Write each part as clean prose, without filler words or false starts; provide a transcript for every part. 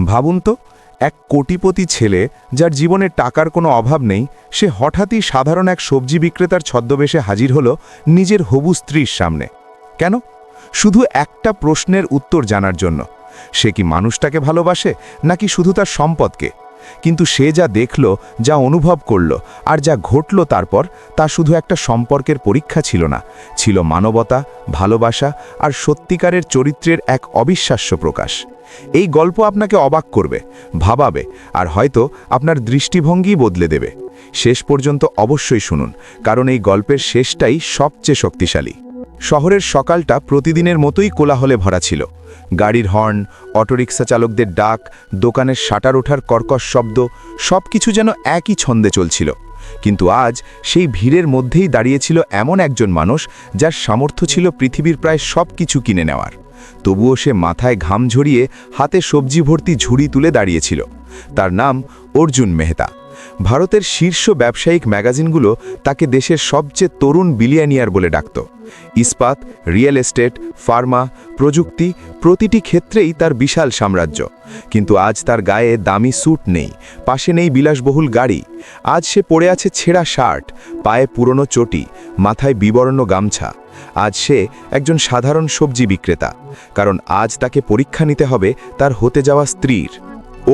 ভাবুন তো, এক কোটিপতি ছেলে যার জীবনে টাকার কোনো অভাব নেই, সে হঠাৎই সাধারণ এক সবজি বিক্রেতার ছদ্মবেশে হাজির হলো নিজের হবু স্ত্রীর সামনে। কেন? শুধু একটা প্রশ্নের উত্তর জানার জন্য, সে কি মানুষটাকে ভালোবাসে নাকি শুধু তার সম্পদকে? কিন্তু সে যা দেখল, যা অনুভব করল আর যা ঘটল তারপর, তা শুধু একটা সম্পর্কের পরীক্ষা ছিল না, ছিল মানবতা, ভালোবাসা আর সত্যিকারের চরিত্রের এক অবিশ্বাস্য প্রকাশ। এই গল্প আপনাকে অবাক করবে, ভাবাবে আর হয়তো আপনার দৃষ্টিভঙ্গি বদলে দেবে। শেষ পর্যন্ত অবশ্যই শুনুন, কারণ এই গল্পের শেষটাই সবচেয়ে শক্তিশালী। শহরের সকালটা প্রতিদিনের মতোই কোলাহলে ভরা ছিল। গাড়ির হর্ন, অটোরিকশা চালকদের ডাক, দোকানের শাটার ওঠার কর্কশ শব্দ, সব কিছু যেন একই ছন্দে চলছিল। কিন্তু আজ সেই ভিড়ের মধ্যেই দাঁড়িয়েছিল এমন একজন মানুষ যার সামর্থ্য ছিল পৃথিবীর প্রায় সব কিছু কিনে নেওয়ার। তবুও সে মাথায় ঘাম ঝরিয়ে হাতে সবজি ভর্তি ঝুড়ি তুলে দাঁড়িয়েছিল। তার নাম অর্জুন মেহতা। ভারতের শীর্ষ ব্যবসায়িক ম্যাগাজিনগুলো তাকে দেশের সবচেয়ে তরুণ বিলিয়নিয়ার বলে ডাকত। ইস্পাত, রিয়েল এস্টেট, ফার্মা, প্রযুক্তি, প্রতিটি ক্ষেত্রেই তার বিশাল সাম্রাজ্য। কিন্তু আজ তার গায়ে দামি স্যুট নেই, পাশে নেই বিলাসবহুল গাড়ি। আজ সে পরে আছে ছেঁড়া শার্ট, পায়ে পুরনো চটি, মাথায় বিবর্ণ গামছা। আজ সে একজন সাধারণ সবজি বিক্রেতা, কারণ আজ তাকে পরীক্ষা নিতে হবে তার হতে যাওয়া স্ত্রীর।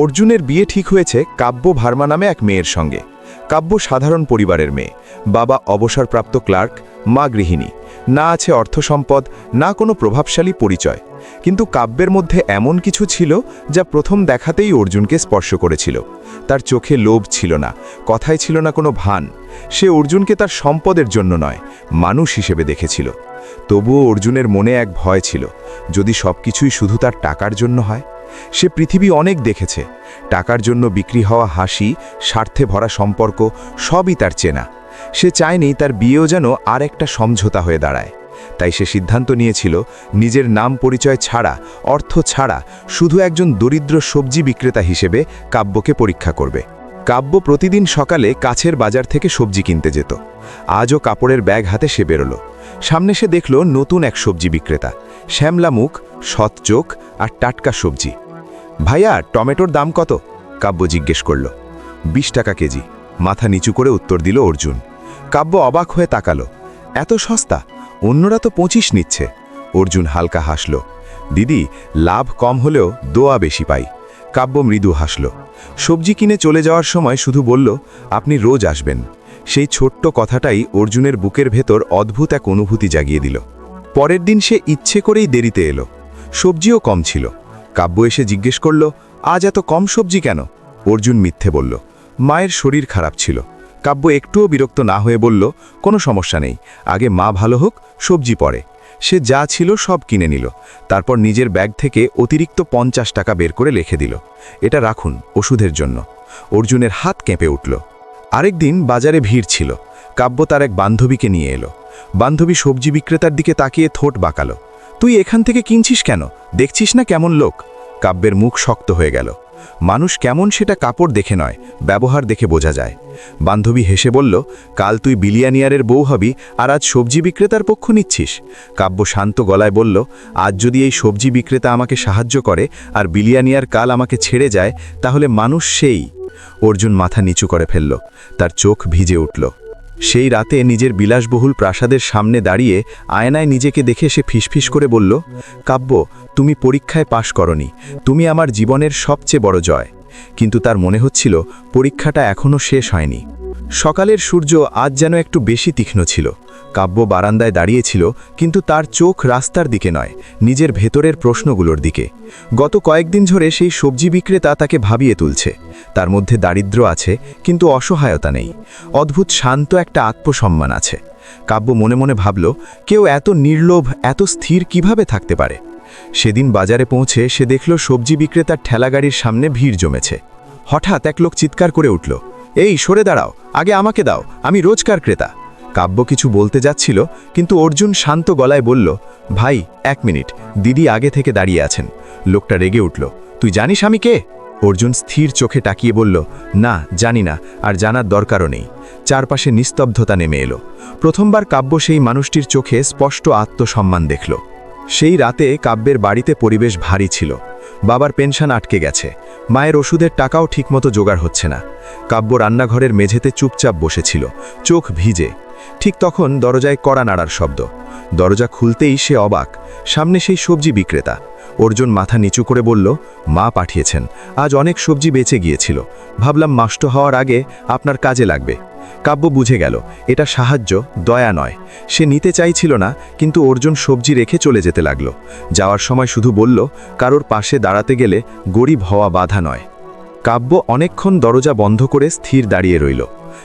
অর্জুনের বিয়ে ঠিক হয়েছে কাব্য ভার্মা নামে এক মেয়ের সঙ্গে। কাব্য সাধারণ পরিবারের মেয়ে, বাবা অবসরপ্রাপ্ত ক্লার্ক, মা গৃহিণী। না আছে অর্থসম্পদ, না কোনো প্রভাবশালী পরিচয়। কিন্তু কাব্যের মধ্যে এমন কিছু ছিল যা প্রথম দেখাতেই অর্জুনকে স্পর্শ করেছিল। তার চোখে লোভ ছিল না, কথায় ছিল না কোনো ভান। সে অর্জুনকে তার সম্পদের জন্য নয়, মানুষ হিসেবে দেখেছিল। তবুও অর্জুনের মনে এক ভয় ছিল, যদি সবকিছুই শুধু তার টাকার জন্য হয়। সে পৃথিবী অনেক দেখেছে, টাকার জন্য বিক্রি হওয়া হাসি, স্বার্থে ভরা সম্পর্ক, সবই তার চেনা। সে চায়নি তার বিয়েও যেন আর একটা সমঝোতা হয়ে দাঁড়ায়। তাই সে সিদ্ধান্ত নিয়েছিল, নিজের নাম পরিচয় ছাড়া, অর্থ ছাড়া, শুধু একজন দরিদ্র সবজি বিক্রেতা হিসেবে কাব্যকে পরীক্ষা করবে। কাব্য প্রতিদিন সকালে কাছের বাজার থেকে সবজি কিনতে যেত। আজও কাপড়ের ব্যাগ হাতে সে বেরোলো। সামনে সে দেখল নতুন এক সবজি বিক্রেতা, শ্যামলা মুখ, সৎ চোখ আর টাটকা সবজি। ভাইয়া, টমেটোর দাম কত? কাব্য জিজ্ঞেস করল। 20 টাকা কেজি, মাথা নিচু করে উত্তর দিল অর্জুন। কাব্য অবাক হয়ে তাকালো। এত সস্তা? অন্যরা তো 25 নিচ্ছে। অর্জুন হালকা হাসল। দিদি, লাভ কম হলেও দোয়া বেশি পাই। কাব্য মৃদু হাসল। সবজি কিনে চলে যাওয়ার সময় শুধু বলল, আপনি রোজ আসবেন। সেই ছোট্ট কথাটাই অর্জুনের বুকের ভেতর অদ্ভুত এক অনুভূতি জাগিয়ে দিল। পরের দিন সে ইচ্ছে করেই দেরিতে এলো। সবজিও কম ছিল। কাব্য এসে জিজ্ঞেস করল, আজ এত কম সবজি কেন? অর্জুন মিথ্যে বলল, মায়ের শরীর খারাপ ছিল। কাব্য একটুও বিরক্ত না হয়ে বলল, কোনো সমস্যা নেই, আগে মা ভালো হোক, সবজি পরে। সে যা ছিল সব কিনে নিল। তারপর নিজের ব্যাগ থেকে অতিরিক্ত 50 টাকা বের করে লিখে দিল, এটা রাখুন, ওষুধের জন্য। অর্জুনের হাত কেঁপে উঠল। আরেক দিন বাজারে ভিড় ছিল। কাব্য তার এক বান্ধবীকে নিয়ে এলো। বান্ধবী সবজি বিক্রেতার দিকে তাকিয়ে ঠোঁট বাঁকালো। তুই এখান থেকে কিনছিস কেন? দেখছিস না কেমন লোক? কাব্যের মুখ শক্ত হয়ে গেল। মানুষ কেমন সেটা কাপড় দেখে নয়, ব্যবহার দেখে বোঝা যায়। বান্ধবী হেসে বলল, কাল তুই বিলিয়নিয়ারের বউ হবি আর আজ সবজি বিক্রেতার পক্ষ নিচ্ছিস। কাব্য শান্ত গলায় বলল, আজ যদি এই সবজি বিক্রেতা আমাকে সাহায্য করে আর বিলিয়নিয়ার কাল আমাকে ছেড়ে যায়, তাহলে মানুষ সেই। অর্জুন মাথা নিচু করে ফেলল। তার চোখ ভিজে উঠল। সেই রাতে নিজের বিলাসবহুল প্রাসাদের সামনে দাঁড়িয়ে আয়নায় নিজেকে দেখে সে ফিসফিস করে বলল, কাব্য, তুমি পরীক্ষায় পাশ করনি, তুমি আমার জীবনের সবচেয়ে বড় জয়। কিন্তু তার মনে হচ্ছিল পরীক্ষাটা এখনও শেষ হয়নি। সকালের সূর্য আজ যেন একটু বেশি তীক্ষ্ণ ছিল। কাব্য বারান্দায় দাঁড়িয়েছিল, কিন্তু তার চোখ রাস্তার দিকে নয়, নিজের ভেতরের প্রশ্নগুলোর দিকে। গত কয়েকদিন ধরে সেই সবজি বিক্রেতা তাকে ভাবিয়ে তুলছে। তার মধ্যে দারিদ্র্য আছে, কিন্তু অসহায়তা নেই। অদ্ভুত শান্ত একটা আত্মসম্মান আছে। কাব্য মনে মনে ভাবল, কেউ এত নির্লোভ, এত স্থির কিভাবে থাকতে পারে? সেদিন বাজারে পৌঁছে সে দেখল সবজি বিক্রেতার ঠেলাগাড়ির সামনে ভিড় জমেছে। হঠাৎ এক লোক চিৎকার করে উঠল, এই সরে দাঁড়াও, আগে আমাকে দাও, আমি রোজকার ক্রেতা। কাব্য কিছু বলতে যাচ্ছিল, কিন্তু অর্জুন শান্ত গলায় বলল, ভাই 1 মিনিট, দিদি আগে থেকে দাঁড়িয়ে আছেন। লোকটা রেগে উঠল, তুই জানিস আমি কে? অর্জুন স্থির চোখে তাকিয়ে বলল, না, জানি না, আর জানার দরকারও নেই। চারপাশে নিস্তব্ধতা নেমে এলো। প্রথমবার কাব্য সেই মানুষটির চোখে স্পষ্ট আত্মসম্মান দেখল। সেই রাতে কাব্যের বাড়িতে পরিবেশ ভারী ছিল। বাবার পেনশন আটকে গেছে, মায়ের ওষুধের টাকাও ঠিকমতো জোগাড় হচ্ছে না। কাব্য রান্নাঘরের মেঝেতে চুপচাপ বসেছিল, চোখ ভিজে। ঠিক তখন দরজায় কড়া নাড়ার শব্দ। দরজা খুলতেই সে অবাক, সামনে সেই সবজি বিক্রেতা। অর্জুন মাথা নিচু করে বলল, মা পাঠিয়েছেন, আজ অনেক সবজি বেঁচে গিয়েছিল, ভাবলাম নষ্ট হওয়ার আগে আপনার কাজে লাগবে। কাব্য বুঝে গেল এটা সাহায্য, দয়া নয়। সে নিতে চাইছিল না, কিন্তু অর্জুন সবজি রেখে চলে যেতে লাগলো। যাওয়ার সময় শুধু বলল, কারোর পাশে দাঁড়াতে গেলে গরিব হওয়া বাধা নয়। কাব্য অনেকক্ষণ দরজা বন্ধ করে স্থির দাঁড়িয়ে রইল।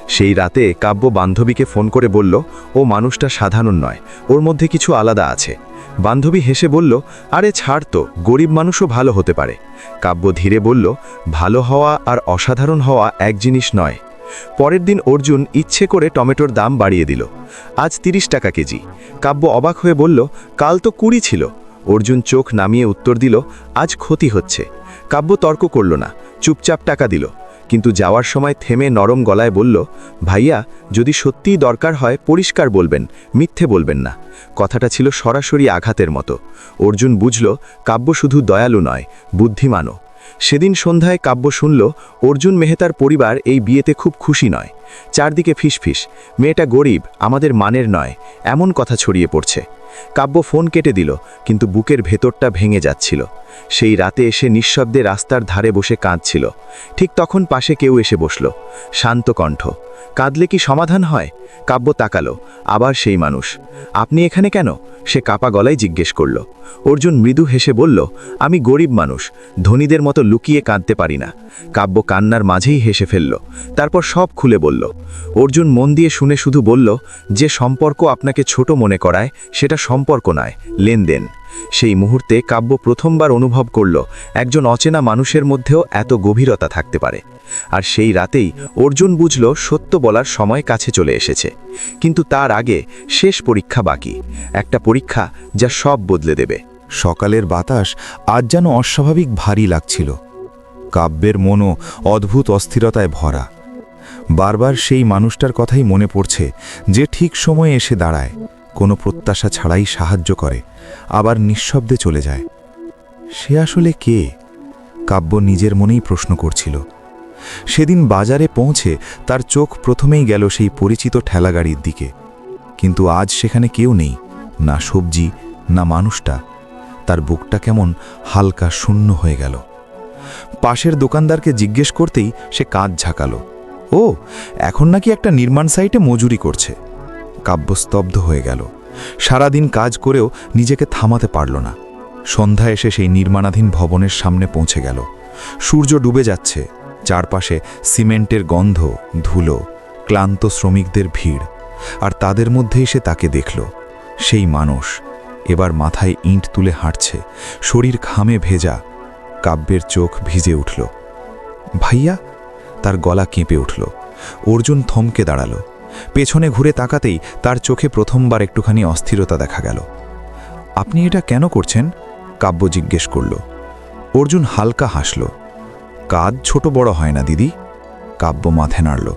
সেই রাতে কাব্য বান্ধবীকে ফোন করে বলল, ও মানুষটা সাধারণ নয়, ওর মধ্যে কিছু আলাদা আছে। বান্ধবী হেসে বলল, আরে ছাড় তো, গরিব মানুষও ভালো হতে পারে। কাব্য ধীরে বলল, ভালো হওয়া আর অসাধারণ হওয়া এক জিনিস নয়। পরের দিন অর্জুন ইচ্ছে করে টমেটোর দাম বাড়িয়ে দিল। আজ 30 টাকা কেজি। কাব্য অবাক হয়ে বলল, কাল তো 20 ছিল। অর্জুন চোখ নামিয়ে উত্তর দিল, আজ ক্ষতি হচ্ছে। কাব্য তর্ক করল না, চুপচাপ টাকা দিল। কিন্তু যাওয়ার সময় থেমে নরম গলায় বলল, ভাইয়া, যদি সত্যিই দরকার হয় পরিষ্কার বলবেন, মিথ্যে বলবেন না। কথাটা ছিল সরাসরি আঘাতের মতো। অর্জুন বুঝল, কাব্য শুধু দয়ালু নয়, বুদ্ধিমানও। সেদিন সন্ধ্যায় কাব্য শুনল, অর্জুন মেহতার পরিবার এই বিয়েতে খুব খুশি নয়। চারদিকে ফিসফিস, মেয়েটা গরিব, আমাদের মানের নয়, এমন কথা ছড়িয়ে পড়ছে। কাব্য ফোন কেটে দিল, কিন্তু বুকের ভেতরটা ভেঙে যাচ্ছিল। সেই রাতে এসে নিঃশব্দে রাস্তার ধারে বসে কাঁদছিল। ঠিক তখন পাশে কেউ এসে বসল, শান্ত কণ্ঠ। কাঁদলে কি সমাধান হয়? কাব্য তাকালো, আবার সেই মানুষ। আপনি এখানে কেন? সে কাপা গলায় জিজ্ঞেস করল। অর্জুন মৃদু হেসে বলল, আমি গরিব মানুষ, ধনীদের মতো লুকিয়ে কাঁদতে পারি না। কাব্য কান্নার মাঝেই হেসে ফেলল, তারপর সব খুলে বলল। অর্জুন মন দিয়ে শুনে শুধু বলল, যে সম্পর্ক আপনাকে ছোট মনে করায় সেটা সম্পর্ক নয়, লেনদেন। সেই মুহূর্তে কাব্য প্রথমবার অনুভব করল, একজন অচেনা মানুষের মধ্যেও এত গভীরতা থাকতে পারে। আর সেই রাতেই অর্জুন বুঝল, সত্য বলার সময় কাছে চলে এসেছে। কিন্তু তার আগে শেষ পরীক্ষা বাকি, একটা পরীক্ষা যা সব বদলে দেবে। সকালের বাতাস আজ যেন অস্বাভাবিক ভারী লাগছিল। কাব্যের মনও অদ্ভুত অস্থিরতায় ভরা। বারবার সেই মানুষটার কথাই মনে পড়ছে, যে ঠিক সময়ে এসে দাঁড়ায়, কোনো প্রত্যাশা ছাড়াই সাহায্য করে, আবার নিঃশব্দে চলে যায়। সে আসলে কে? কাব্য নিজের মনেই প্রশ্ন করছিল। সেদিন বাজারে পৌঁছে তার চোখ প্রথমেই গেল সেই পরিচিত ঠেলাগাড়ির দিকে, কিন্তু আজ সেখানে কেউ নেই, না সবজি, না মানুষটা। তার বুকটা কেমন হালকা শূন্য হয়ে গেল। পাশের দোকানদারকে জিজ্ঞেস করতেই সে কাঁধ ঝাঁকালো, ও এখন নাকি একটা নির্মাণ সাইটে মজুরি করছে। কাব্য স্তব্ধ হয়ে গেল। সারাদিন কাজ করেও নিজেকে থামাতে পারল না। সন্ধ্যা এসে সেই নির্মাণাধীন ভবনের সামনে পৌঁছে গেল। সূর্য ডুবে যাচ্ছে, চারপাশে সিমেন্টের গন্ধ, ধুলো, ক্লান্ত শ্রমিকদের ভিড়। আর তাদের মধ্যেই সে তাকে দেখল, সেই মানুষ, এবার মাথায় ইঁট তুলে হাঁটছে, শরীর ঘামে ভেজা। কাব্যের চোখ ভিজে উঠল। ভাইয়া? তার গলা কেঁপে উঠল। অর্জুন থমকে দাঁড়াল। পেছনে ঘুরে তাকাতেই তার চোখে প্রথমবার একটুখানি অস্থিরতা দেখা গেল। আপনি এটা কেন করছেন? কাব্য জিজ্ঞেস করল। অর্জুন হালকা হাসল। কাজ ছোট বড় হয় না দিদি। কাব্য মাথে নাড়ল।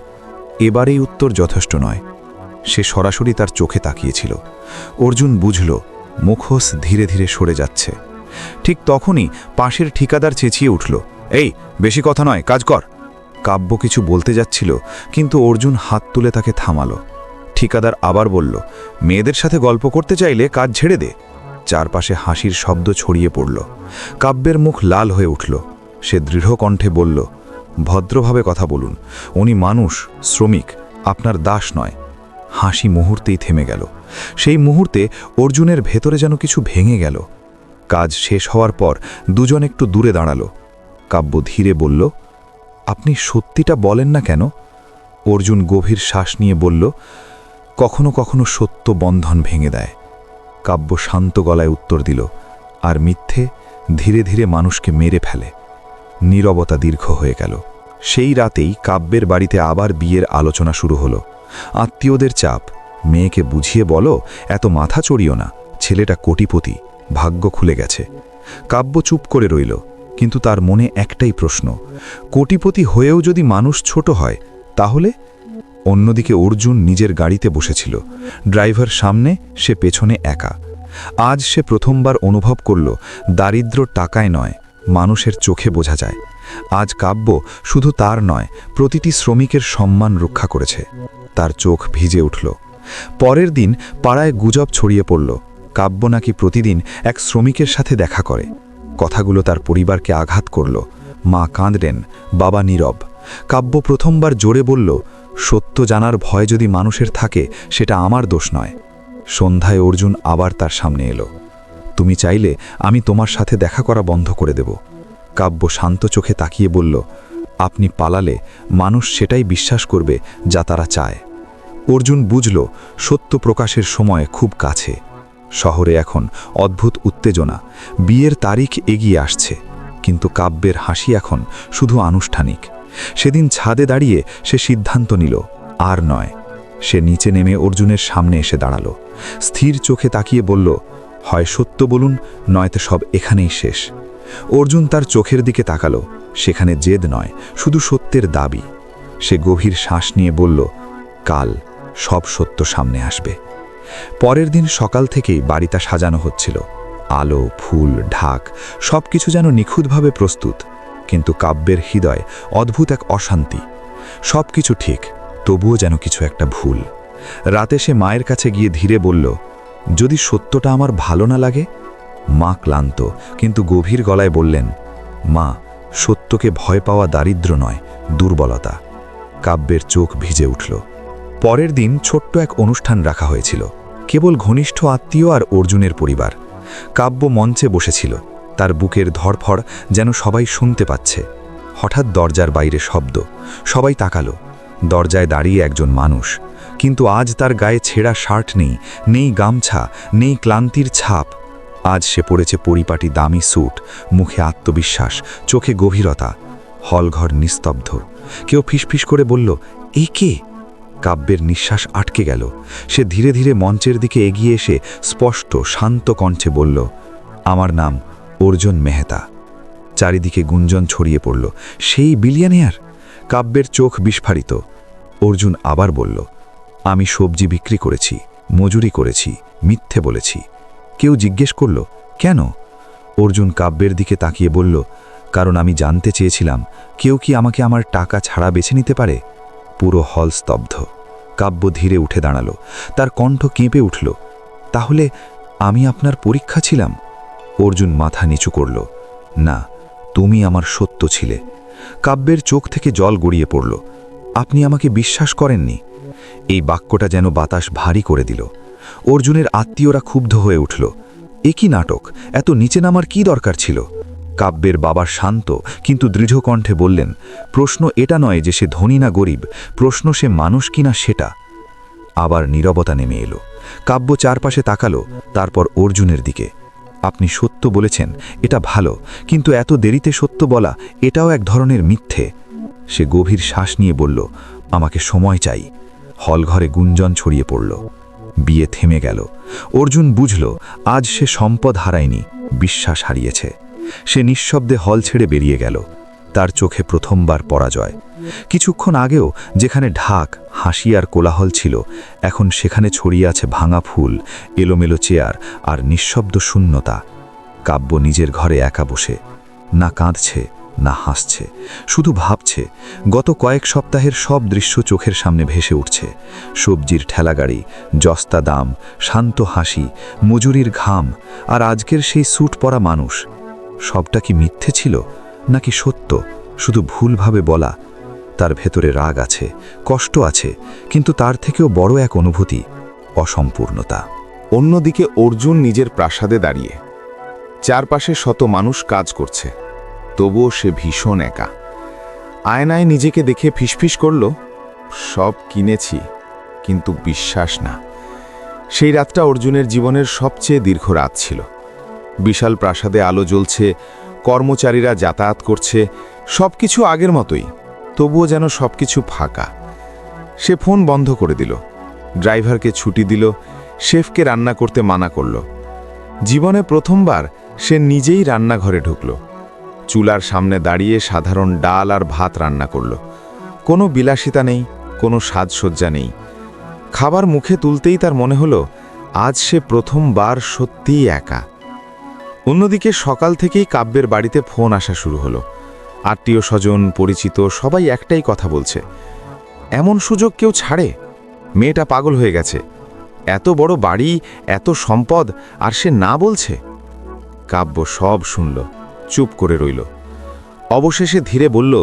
এবার এই উত্তর যথেষ্ট নয়। সে সরাসরি তার চোখে তাকিয়েছিল। অর্জুন বুঝল, মুখোশ ধীরে ধীরে সরে যাচ্ছে। ঠিক তখনই পাশের ঠিকাদার চেঁচিয়ে উঠল, এই বেশি কথা নয়, কাজ কর। কাব্য কিছু বলতে যাচ্ছিল, কিন্তু অর্জুন হাত তুলে তাকে থামালো। ঠিকাদার আবার বলল, মেয়েদের সাথে গল্প করতে চাইলে কাজ ছেড়ে দে। চারপাশে হাসির শব্দ ছড়িয়ে পড়ল। কাব্যের মুখ লাল হয়ে উঠল। সে দৃঢ় কণ্ঠে বলল, ভদ্রভাবে কথা বলুন, উনি মানুষ, শ্রমিক, আপনার দাস নয়। হাসি মুহূর্তেই থেমে গেল। সেই মুহূর্তে অর্জুনের ভেতরে যেন কিছু ভেঙে গেল। কাজ শেষ হওয়ার পর দুজন একটু দূরে দাঁড়ালো। কাব্য ধীরে বলল, আপনি সত্যিটা বলেন না কেন? অর্জুন গভীর শ্বাস নিয়ে বলল, কখনো কখনো সত্য বন্ধন ভেঙে দেয়। কাব্য শান্ত গলায় উত্তর দিল, আর মিথ্যে ধীরে ধীরে মানুষকে মেরে ফেলে। নীরবতা দীর্ঘ হয়ে গেল। সেই রাতেই কাব্যের বাড়িতে আবার বিয়ের আলোচনা শুরু হলো। আত্মীয়দের চাপ, মেয়েকে বুঝিয়ে বলো, এত মাথা চড়িও না, ছেলেটা কোটিপতি, ভাগ্য খুলে গেছে। কাব্য চুপ করে রইল, কিন্তু তার মনে একটাই প্রশ্ন, কোটিপতি হয়েও যদি মানুষ ছোট হয় তাহলে? অন্যদিকে অর্জুন নিজের গাড়িতে বসেছিল। ড্রাইভার সামনে, সে পেছনে একা। আজ সে প্রথমবার অনুভব করল দারিদ্র্য টাকায় নয়, মানুষের চোখে বোঝা যায়। আজ কাব্য শুধু তার নয়, প্রতিটি শ্রমিকের সম্মান রক্ষা করেছে। তার চোখ ভিজে উঠল। পরের দিন পাড়ায় গুজব ছড়িয়ে পড়ল, কাব্য নাকি প্রতিদিন এক শ্রমিকের সাথে দেখা করে। কথাগুলো তার পরিবারকে আঘাত করল। মা কাঁদলেন, বাবা নীরব। কাব্য প্রথমবার জোরে বলল, সত্য জানার ভয় যদি মানুষের থাকে সেটা আমার দোষ নয়। সন্ধ্যায় অর্জুন আবার তার সামনে এলো। তুমি চাইলে আমি তোমার সাথে দেখা করা বন্ধ করে দেব। কাব্য শান্ত চোখে তাকিয়ে বলল, আপনি পালালে মানুষ সেটাই বিশ্বাস করবে যা তারা চায়। অর্জুন বুঝল সত্য প্রকাশের সময় খুব কাছে। শহরে এখন অদ্ভুত উত্তেজনা, বিয়ের তারিখ এগিয়ে আসছে, কিন্তু কাব্যের হাসি এখন শুধু আনুষ্ঠানিক। সেদিন ছাদে দাঁড়িয়ে সে সিদ্ধান্ত নিল, আর নয়। সে নিচে নেমে অর্জুনের সামনে এসে দাঁড়ালো। স্থির চোখে তাকিয়ে বলল, হয় সত্য বলুন, নয়তো সব এখানেই শেষ। অর্জুন তার চোখের দিকে তাকালো। সেখানে জেদ নয়, শুধু সত্যের দাবি। সে গভীর শ্বাস নিয়ে বলল, কাল সব সত্য সামনে আসবে। পরের দিন সকাল থেকেই বাড়িটা সাজানো হচ্ছিল। আলো, ফুল, ঢাক সবকিছু যেন নিখুঁতভাবে প্রস্তুত। কিন্তু কাব্যের হৃদয় অদ্ভুত এক অশান্তি। সবকিছু ঠিক, তবুও যেন কিছু একটা ভুল। রাতে সে মায়ের কাছে গিয়ে ধীরে বলল, যদি সত্যটা আমার ভালো না লাগে। মা ক্লান্ত কিন্তু গভীর গলায় বললেন, মা, সত্যকে ভয় পাওয়া দারিদ্র্য নয়, দুর্বলতা। কাব্যের চোখ ভিজে উঠল। পরের দিন ছোট্ট এক অনুষ্ঠান রাখা হয়েছিল, কেবল ঘনিষ্ঠ আত্মীয় আর অর্জুনের পরিবার। কাব্য মঞ্চে বসেছিল, তার বুকের ধড়ফড় যেন সবাই শুনতে পাচ্ছে। হঠাৎ দরজার বাইরে শব্দ, সবাই তাকালো। দরজায় দাঁড়িয়ে একজন মানুষ, কিন্তু আজ তার গায়ে ছেঁড়া শার্ট নেই, নেই গামছা, নেই ক্লান্তির ছাপ। আজ সে পড়েছে পরিপাটি দামি স্যুট, মুখে আত্মবিশ্বাস, চোখে গভীরতা। হলঘর নিস্তব্ধ। কেউ ফিসফিস করে বলল, এই কে? কাব্যের নিঃশ্বাস আটকে গেল। সে ধীরে ধীরে মঞ্চের দিকে এগিয়ে এসে স্পষ্ট শান্ত কণ্ঠে বলল, আমার নাম অর্জুন মেহতা। চারিদিকে গুঞ্জন ছড়িয়ে পড়ল, সেই বিলিয়নিয়ার? কাব্যের চোখ বিস্ফারিত। অর্জুন আবার বলল, আমি সবজি বিক্রি করেছি, মজুরি করেছি, মিথ্যে বলেছি। কেউ জিজ্ঞেস করল, কেন? অর্জুন কাব্যের দিকে তাকিয়ে বলল, কারণ আমি জানতে চেয়েছিলাম কেউ কি আমাকে আমার টাকা ছাড়া বেছে নিতে পারে। পুরো হল স্তব্ধ। কাব্য ধীরে উঠে দাঁড়ালো, তার কণ্ঠ কেঁপে উঠল, তাহলে আমি আপনার পরীক্ষা ছিলাম? অর্জুন মাথা নিচু করল, না, তুমি আমার সত্য ছিলে। কাব্যের চোখ থেকে জল গড়িয়ে পড়ল, আপনি আমাকে বিশ্বাস করেননি? এই বাক্যটা যেন বাতাস ভারী করে দিল। অর্জুনের আত্মীয়রা ক্ষুব্ধ হয়ে উঠল, এ কি নাটক? এত নিচে নামার কি দরকার ছিল? কাব্যের বাবা শান্ত কিন্তু দৃঢ় কণ্ঠে বললেন, প্রশ্ন এটা নয় যে সে ধনী না গরিব, প্রশ্ন সে মানুষ কিনা সেটা। আবার নীরবতা নেমে এলো। কাব্য চারপাশে তাকালো, তারপর অর্জুনের দিকে। আপনি সত্য বলেছেন, এটা ভালো, কিন্তু এত দেরিতে সত্য বলা এটাও এক ধরনের মিথ্যে। সে গভীর শ্বাস নিয়ে বলল, আমাকে সময় চাই। হলঘরে গুঞ্জন ছড়িয়ে পড়ল। বিয়ে থেমে গেল। অর্জুন বুঝল আজ সে সম্পদ হারায়নি, বিশ্বাস হারিয়েছে। সে নিঃশব্দে হল ছেড়ে বেরিয়ে গেল। তার চোখে প্রথমবার পরাজয়। কিছুক্ষণ আগেও যেখানে ঢাক, হাসি আর কোলাহল ছিল, এখন সেখানে ছড়িয়ে আছে ভাঙা ফুল, এলোমেলো চেয়ার আর নিঃশব্দ শূন্যতা। কাব্য নিজের ঘরে একা বসে, না কাঁদছে না হাসছে, শুধু ভাবছে। গত কয়েক সপ্তাহের সব দৃশ্য চোখের সামনে ভেসে উঠছে। সবজির ঠেলাগাড়ি, জস্তা দাম, শান্ত হাসি, মজুরির ঘাম, আর আজকের সেই স্যুট পরা মানুষ। সবটা কি মিথ্যে ছিল নাকি সত্য, শুধু ভুলভাবে বলা? তার ভেতরে রাগ আছে, কষ্ট আছে, কিন্তু তার থেকেও বড় এক অনুভূতি, অসম্পূর্ণতা। অন্যদিকে অর্জুন নিজের প্রাসাদে দাঁড়িয়ে। চারপাশে শত মানুষ কাজ করছে, তবুও সে ভীষণ একা। আয়নায় নিজেকে দেখে ফিসফিস করল, সব কিনেছি, কিন্তু বিশ্বাস না। সেই রাতটা অর্জুনের জীবনের সবচেয়ে দীর্ঘ রাত ছিল। বিশাল প্রাসাদে আলো জ্বলছে, কর্মচারীরা যাতায়াত করছে, সবকিছু আগের মতোই, তবুও যেন সবকিছু ফাঁকা। সে ফোন বন্ধ করে দিল, ড্রাইভারকে ছুটি দিল, শেফকে রান্না করতে মানা করল। জীবনে প্রথমবার সে নিজেই রান্নাঘরে ঢুকল। চুলার সামনে দাঁড়িয়ে সাধারণ ডাল আর ভাত রান্না করল। কোনো বিলাসিতা নেই, কোনো সাজসজ্জা নেই। খাবার মুখে তুলতেই তার মনে হলো আজ সে প্রথমবার সত্যিই একা। অন্যদিকে সকাল থেকেই কাব্যের বাড়িতে ফোন আসা শুরু হলো। আত্মীয় স্বজন, পরিচিত সবাই একটাই কথা বলছে, এমন সুযোগ কেউ ছাড়ে? মেয়েটা পাগল হয়ে গেছে, এত বড় বাড়ি, এত সম্পদ, আর সে না বলছে। কাব্য সব শুনল, চুপ করে রইল। অবশেষে ধীরে বলল,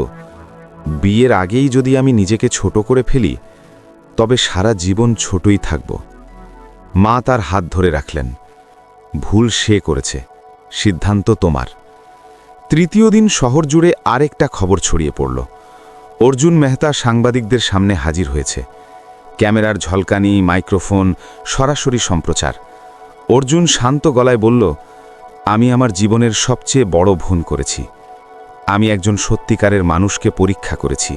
বিয়ের আগেই যদি আমি নিজেকে ছোট করে ফেলি, তবে সারা জীবন ছোটই থাকব। মা তার হাত ধরে রাখলেন। ভুল সে করেছে, সিদ্ধান্ত তোমার। তৃতীয় দিন শহর জুড়ে আরেকটা খবর ছড়িয়ে পড়ল। অর্জুন মেহতা সাংবাদিকদের সামনে হাজির হয়েছে। ক্যামেরার ঝলকানি, মাইক্রোফোন, সরাসরি সম্প্রচার। অর্জুন শান্ত গলায় বলল, আমি আমার জীবনের সবচেয়ে বড় ভুল করেছি। আমি একজন সত্যিকারের মানুষকে পরীক্ষা করেছি।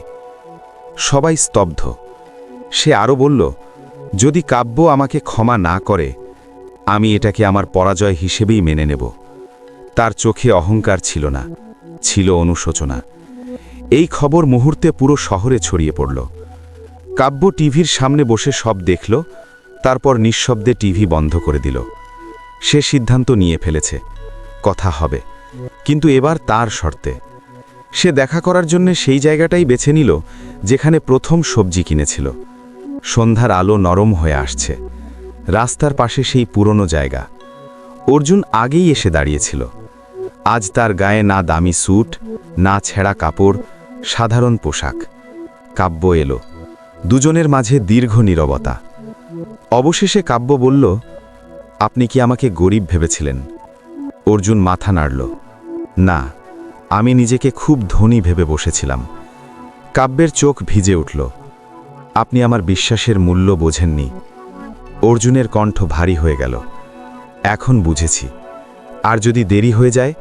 সবাই স্তব্ধ। সে আরও বলল, যদি কাব্য আমাকে ক্ষমা না করে, আমি এটাকে আমার পরাজয় হিসেবেই মেনে নেব। তার চোখে অহংকার ছিল না, ছিল অনুশোচনা। এই খবর মুহূর্তে পুরো শহরে ছড়িয়ে পড়ল। কাব্য টিভির সামনে বসে সব দেখল, তারপর নিঃশব্দে টিভি বন্ধ করে দিল। সে সিদ্ধান্ত নিয়ে ফেলেছে, কথা হবে, কিন্তু এবার তার শর্তে। সে দেখা করার জন্য সেই জায়গাটাই বেছে নিল যেখানে প্রথম সবজি কিনেছিল। সন্ধ্যার আলো নরম হয়ে আসছে, রাস্তার পাশে সেই পুরনো জায়গা। অর্জুন আগেই এসে দাঁড়িয়েছিল। আজ তার গায়ে না দামি স্যুট, না ছেঁড়া কাপড়, সাধারণ পোশাক। কাব্য এলো। দুজনের মাঝে দীর্ঘ নীরবতা। অবশেষে কাব্য বলল, আপনি কি আমাকে গরিব ভেবেছিলেন? অর্জুন মাথা নাড়ল, না, আমি নিজেকে খুব ধনী ভেবে বসেছিলাম। কাব্যের চোখ ভিজে উঠল, আপনি আমার বিশ্বাসের মূল্য বোঝেননি। অর্জুনের কণ্ঠ ভারী হয়ে গেল, এখন বুঝেছি, আর যদি দেরি হয়ে যায়,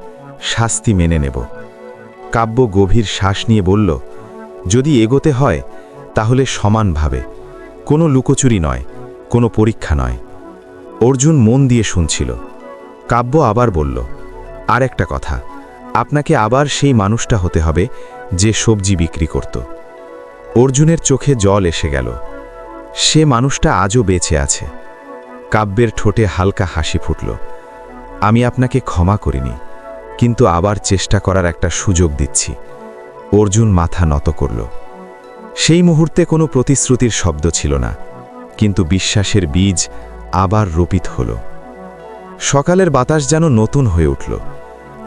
শাস্তি মেনে নেব। কাব্য গভীর শ্বাস নিয়ে বলল, যদি এগোতে হয় তাহলে সমানভাবে, কোনো লুকোচুরি নয়, কোনো পরীক্ষা নয়। অর্জুন মন দিয়ে শুনছিল। কাব্য আবার বলল, আর একটা কথা, আপনাকে আবার সেই মানুষটা হতে হবে যে সবজি বিক্রি করত। অর্জুনের চোখে জল এসে গেল। সে মানুষটা আজও বেঁচে আছে। কাব্যের ঠোঁটে হালকা হাসি ফুটল, আমি আপনাকে ক্ষমা করিনি, কিন্তু আবার চেষ্টা করার একটা সুযোগ দিচ্ছি। অর্জুন মাথা নত করল। সেই মুহূর্তে কোনো প্রতিশ্রুতির শব্দ ছিল না, কিন্তু বিশ্বাসের বীজ আবার রোপিত হল। সকালের বাতাস যেন নতুন হয়ে উঠল।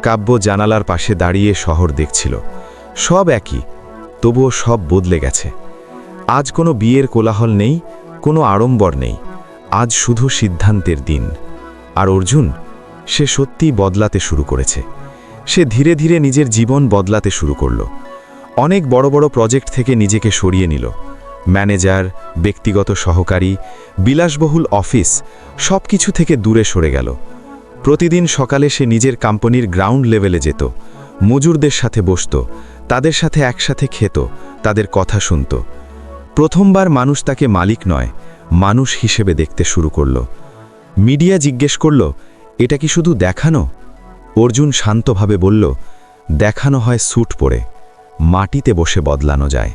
কাব্য জানালার পাশে দাঁড়িয়ে শহর দেখছিল। সব একই, তবুও সব বদলে গেছে। আজ কোনো বিয়ের কোলাহল নেই, কোনো আড়ম্বর নেই। আজ শুধু সিদ্ধান্তের দিন। আর অর্জুন, সে সত্যিই বদলাতে শুরু করেছে। সে ধীরে ধীরে নিজের জীবন বদলাতে শুরু করল। অনেক বড় বড় প্রজেক্ট থেকে নিজেকে সরিয়ে নিল। ম্যানেজার, ব্যক্তিগত সহকারী, বিলাসবহুল অফিস, সব কিছু থেকে দূরে সরে গেল। প্রতিদিন সকালে সে নিজের কোম্পানির গ্রাউন্ড লেভেলে যেত, মজুরদের সাথে বসত, তাদের সাথে একসাথে খেত, তাদের কথা শুনত। প্রথমবার মানুষ তাকে মালিক নয়, মানুষ হিসেবে দেখতে শুরু করল। মিডিয়া জিজ্ঞেস করল, এটা কি শুধু দেখানো? অর্জুন শান্তভাবে বলল, দেখানো হয় স্যুট পরে, মাটিতে বসে বদলানো যায়।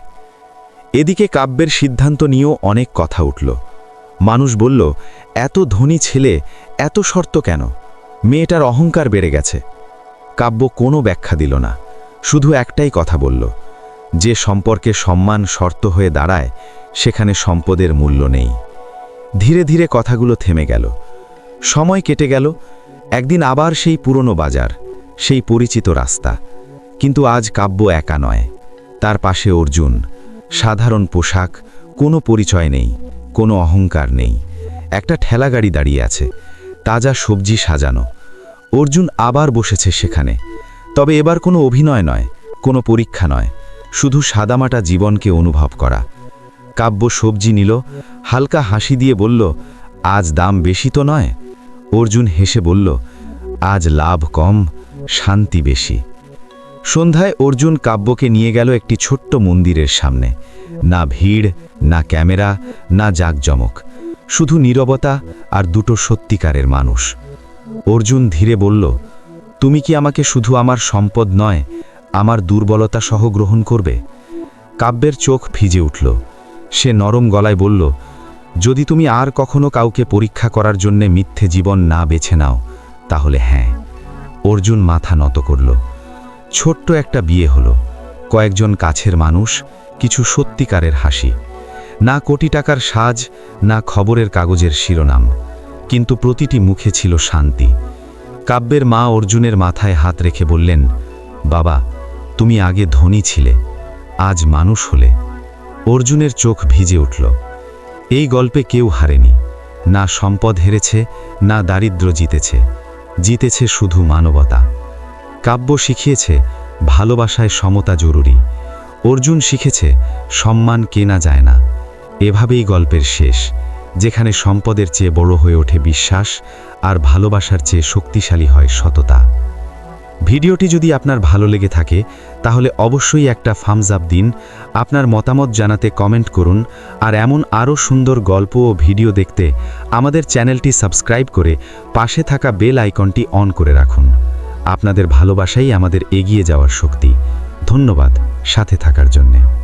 এদিকে কাব্যের সিদ্ধান্ত নিয়েও অনেক কথা উঠল। মানুষ বলল, এত ধনী ছেলে, এত শর্ত কেন? মেয়েটার অহংকার বেড়ে গেছে। কাব্য কোনো ব্যাখ্যা দিল না, শুধু একটাই কথা বলল, যে সম্পর্কে সম্মান শর্ত হয়ে দাঁড়ায়, সেখানে সম্পদের মূল্য নেই। ধীরে ধীরে কথাগুলো থেমে গেল। সময় কেটে গেল। একদিন আবার সেই পুরনো বাজার, সেই পরিচিত রাস্তা। কিন্তু আজ কাব্য একা নয়, তার পাশে অর্জুন। সাধারণ পোশাক, কোনো পরিচয় নেই, কোনো অহংকার নেই। একটা ঠেলাগাড়ি দাঁড়িয়ে আছে, তাজা সবজি সাজানো। অর্জুন আবার বসেছে সেখানে। তবে এবার কোনো অভিনয় নয়, কোনো পরীক্ষা নয়, শুধু সাদামাটা জীবনকে অনুভব করা। কাব্য সবজি নিল, হালকা হাসি দিয়ে বলল, আজ দাম বেশি তো নয়? অর্জুন হেসে বলল, আজ লাভ কম, শান্তি বেশি। সন্ধ্যায় অর্জুন কাব্যকে নিয়ে গেল একটি ছোট্ট মন্দিরের সামনে। না ভিড়, না ক্যামেরা, না জাঁকজমক, শুধু নীরবতা আর দুটো সত্যিকারের মানুষ। অর্জুন ধীরে বলল, তুমি কি আমাকে শুধু আমার সম্পদ নয়, আমার দুর্বলতা সহ গ্রহণ করবে? কাব্যের চোখ ভিজে উঠল। সে নরম গলায় বলল, যদি তুমি আর কখনো কাউকে পরীক্ষা করার জন্যে মিথ্যে জীবন না বেছে নাও তাহলে হ্যাঁ। অর্জুন মাথা নত করল। ছোট্ট একটা বিয়ে হলো, কয়েকজন কাছের মানুষ, কিছু সত্যিকারের হাসি। না কোটি টাকার সাজ, না খবরের কাগজের শিরোনাম, কিন্তু প্রতিটি মুখে ছিল শান্তি। কাব্যের মা অর্জুনের মাথায় হাত রেখে বললেন, বাবা, তুমি আগে ধনী ছিলে, আজ মানুষ হলে। অর্জুনের চোখ ভিজে উঠল। এই গল্পে কেউ হারেনি, না সম্পদ হেরেছে, না দারিদ্র্য জিতেছে, জিতেছে শুধু মানবতা। কাব্য শিখিয়েছে ভালোবাসায় সমতা জরুরি, অর্জুন শিখেছে সম্মান কেনা যায় না। এভাবেই গল্পের শেষ, যেখানে সম্পদের চেয়ে বড় হয়ে ওঠে বিশ্বাস, আর ভালোবাসার চেয়ে শক্তিশালী হয় সততা। ভিডিওটি যদি আপনার ভালো লেগে থাকে তাহলে অবশ্যই একটা থামস আপ দিন, আপনার মতামত জানাতে কমেন্ট করুন, আর এমন আরও সুন্দর গল্প ও ভিডিও দেখতে আমাদের চ্যানেলটি সাবস্ক্রাইব করে পাশে থাকা বেল আইকনটি অন করে রাখুন। আপনাদের ভালোবাসাই আমাদের এগিয়ে যাওয়ার শক্তি। ধন্যবাদ সাথে থাকার জন্যে।